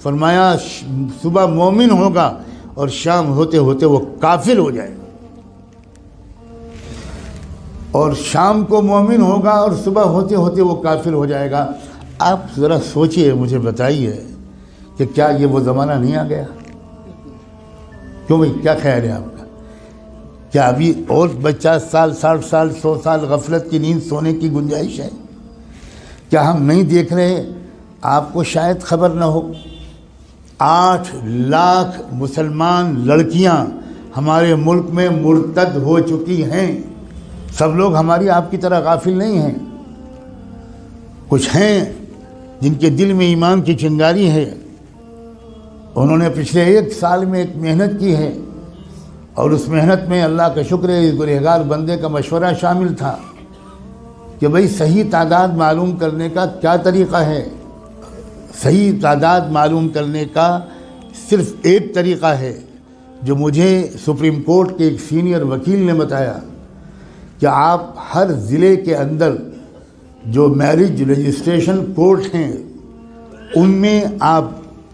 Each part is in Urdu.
فرمایا صبح مومن ہوگا اور شام ہوتے ہوتے وہ کافر ہو جائے گا، اور شام کو مومن ہوگا اور صبح ہوتے ہوتے وہ کافر ہو جائے گا۔ آپ ذرا سوچئے، مجھے بتائیے کہ کیا یہ وہ زمانہ نہیں آ گیا؟ کیوں بھائی، کیا خیال ہے آپ کا؟ کیا ابھی اور 50 سال 60 سال 100 سال غفلت کی نیند سونے کی گنجائش ہے؟ کیا ہم نہیں دیکھ رہے؟ آپ کو شاید خبر نہ ہو، 8 لاکھ مسلمان لڑکیاں ہمارے ملک میں مرتد ہو چکی ہیں۔ سب لوگ ہماری آپ کی طرح غافل نہیں ہیں، کچھ ہیں جن کے دل میں ایمان کی چنگاری ہے، انہوں نے پچھلے 1 سال میں ایک محنت کی ہے، اور اس محنت میں اللہ کا شکر ہے اس گنہگار بندے کا مشورہ شامل تھا کہ بھئی صحیح تعداد معلوم کرنے کا کیا طریقہ ہے۔ صحیح تعداد معلوم کرنے کا صرف ایک طریقہ ہے جو مجھے سپریم کورٹ کے ایک سینئر وکیل نے بتایا، کہ آپ ہر ضلع کے اندر جو میرج رجسٹریشن کورٹ ہیں ان میں آپ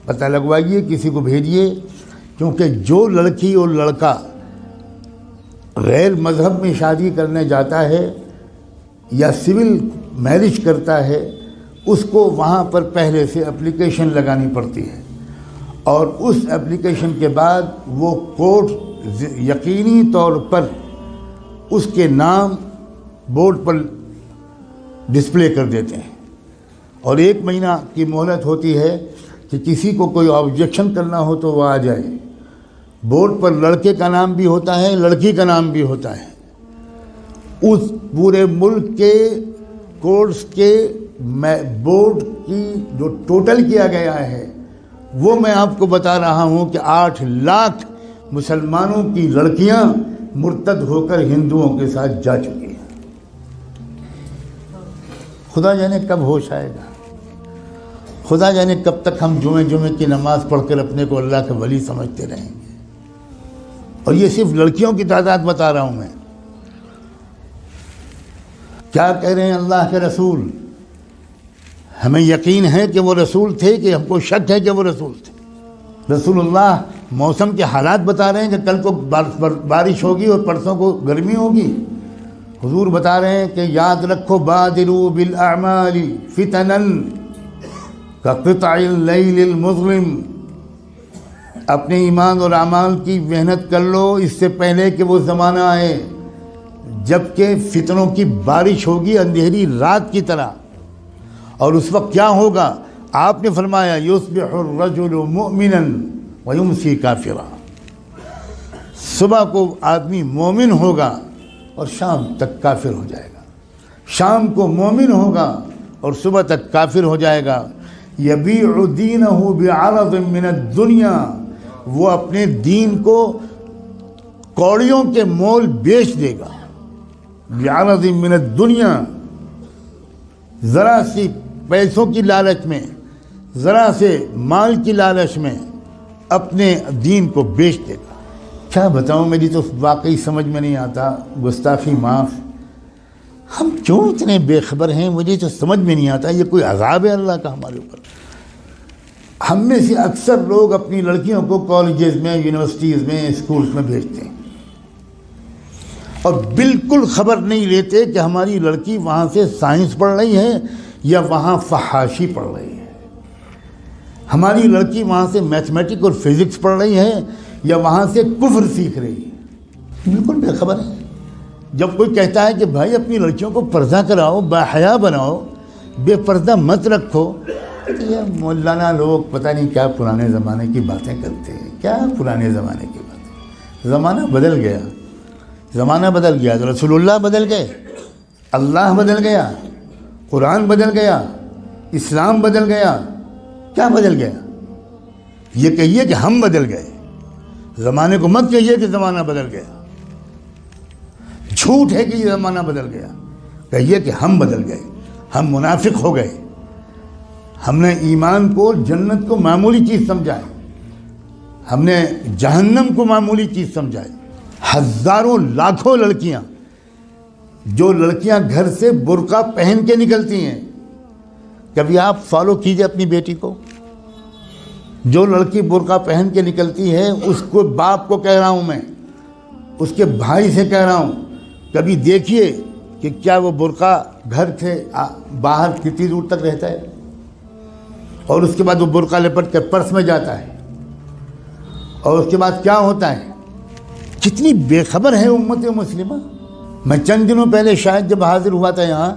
پتہ لگوائیے، کسی کو بھیجیے، کیونکہ جو لڑکی اور لڑکا غیر مذہب میں شادی کرنے جاتا ہے یا سول میرج کرتا ہے، اس کو وہاں پر پہلے سے اپلیکیشن لگانی پڑتی ہے، اور اس اپلیکیشن کے بعد وہ کورٹ یقینی طور پر اس کے نام بورڈ پر ڈسپلے کر دیتے ہیں، اور 1 مہینہ کی مہلت ہوتی ہے کہ کسی کو کوئی آبجیکشن کرنا ہو تو وہ آ جائے۔ بورڈ پر لڑکے کا نام بھی ہوتا ہے، لڑکی کا نام بھی ہوتا ہے۔ اس پورے ملک کے کورٹس کے بورڈ کی جو ٹوٹل کیا گیا ہے وہ میں آپ کو بتا رہا ہوں کہ 8 لاکھ مسلمانوں کی لڑکیاں مرتد ہو کر ہندوؤں کے ساتھ جا چکی ہیں۔ خدا جانے کب ہوش آئے گا، خدا جانے کب تک ہم جمعے کی نماز پڑھ کر اپنے کو اللہ کے ولی سمجھتے رہیں گے۔ اور یہ صرف لڑکیوں کی تعداد بتا رہا ہوں میں۔ کیا کہہ رہے ہیں اللہ کے رسول؟ ہمیں یقین ہے کہ وہ رسول تھے کہ ہم کو شک ہے کہ وہ رسول تھے؟ رسول اللہ موسم کے حالات بتا رہے ہیں کہ کل کو بارش ہوگی اور پرسوں کو گرمی ہوگی۔ حضور بتا رہے ہیں کہ یاد رکھو بادروا بالاعمال فتنا کقطع اللیل المظلم، اپنے ایمان اور اعمال کی محنت کر لو اس سے پہلے کہ وہ زمانہ آئے جب کہ فتنوں کی بارش ہوگی اندھیری رات کی طرح۔ اور اس وقت کیا ہوگا؟ آپ نے فرمایا یصبح الرجل مؤمنا ویمسی کافرا، صبح کو آدمی مومن ہوگا اور شام تک کافر ہو جائے گا، شام کو مومن ہوگا اور صبح تک کافر ہو جائے گا۔ یبیع دینہ بعرض من الدنیا، وہ اپنے دین کو کوڑیوں کے مول بیچ دے گا۔ بعرض من الدنیا، ذرا سی پیسوں کی لالچ میں، ذرا سے مال کی لالچ میں اپنے دین کو بیچ دے گا۔ کیا بتاؤں، میری تو واقعی سمجھ میں نہیں آتا، گستاخی معاف، ہم کیوں اتنے بے خبر ہیں؟ مجھے تو سمجھ میں نہیں آتا، یہ کوئی عذاب ہے اللہ کا ہمارے اوپر؟ ہم میں سے اکثر لوگ اپنی لڑکیوں کو کالجز میں، یونیورسٹیز میں، اسکولز میں بھیجتے ہیں اور بالکل خبر نہیں لیتے کہ ہماری لڑکی وہاں سے سائنس پڑھ رہی ہے یا وہاں فحاشی پڑھ رہی ہے، ہماری لڑکی وہاں سے میتھمیٹک اور فزکس پڑھ رہی ہے یا وہاں سے کفر سیکھ رہی ہے، بالکل بے خبر ہے۔ جب کوئی کہتا ہے کہ بھائی اپنی لڑکیوں کو پردہ کراؤ، باحیا بناؤ، بے پردہ مت رکھو، یہ مولانا لوگ پتہ نہیں کیا پرانے زمانے کی باتیں کرتے ہیں، کیا پرانے زمانے کی باتیں؟ زمانہ بدل گیا، زمانہ بدل گیا، رسول اللہ بدل گئے، اللہ بدل گیا، قرآن بدل گیا، اسلام بدل گیا، کیا بدل گیا؟ یہ کہیے کہ ہم بدل گئے، زمانے کو مت کہیے کہ زمانہ بدل گیا، جھوٹ ہے کہ یہ زمانہ بدل گیا، کہیے کہ ہم بدل گئے، ہم منافق ہو گئے، ہم نے ایمان کو، جنت کو معمولی چیز سمجھا ہے، ہم نے جہنم کو معمولی چیز سمجھا ہے۔ ہزاروں لاکھوں لڑکیاں، جو لڑکیاں گھر سے برقع پہن کے نکلتی ہیں، کبھی آپ فالو کیجئے اپنی بیٹی کو، جو لڑکی برقع پہن کے نکلتی ہے اس کو باپ کو کہہ رہا ہوں میں، اس کے بھائی سے کہہ رہا ہوں، کبھی دیکھیے کہ کیا وہ برقع گھر سے باہر کتنی دور تک رہتا ہے، اور اس کے بعد وہ برقع لپٹ کے پرس میں جاتا ہے، اور اس کے بعد کیا ہوتا ہے۔ کتنی بے خبر ہے امت مسلمہ۔ میں چند دنوں پہلے شاید جب حاضر ہوا تھا یہاں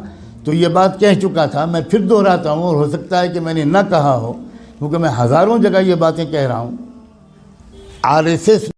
تو یہ بات کہہ چکا تھا، میں پھر دہراتا ہوں، اور ہو سکتا ہے کہ میں نے نہ کہا ہو، کیونکہ میں ہزاروں جگہ یہ باتیں کہہ رہا ہوں۔ RSS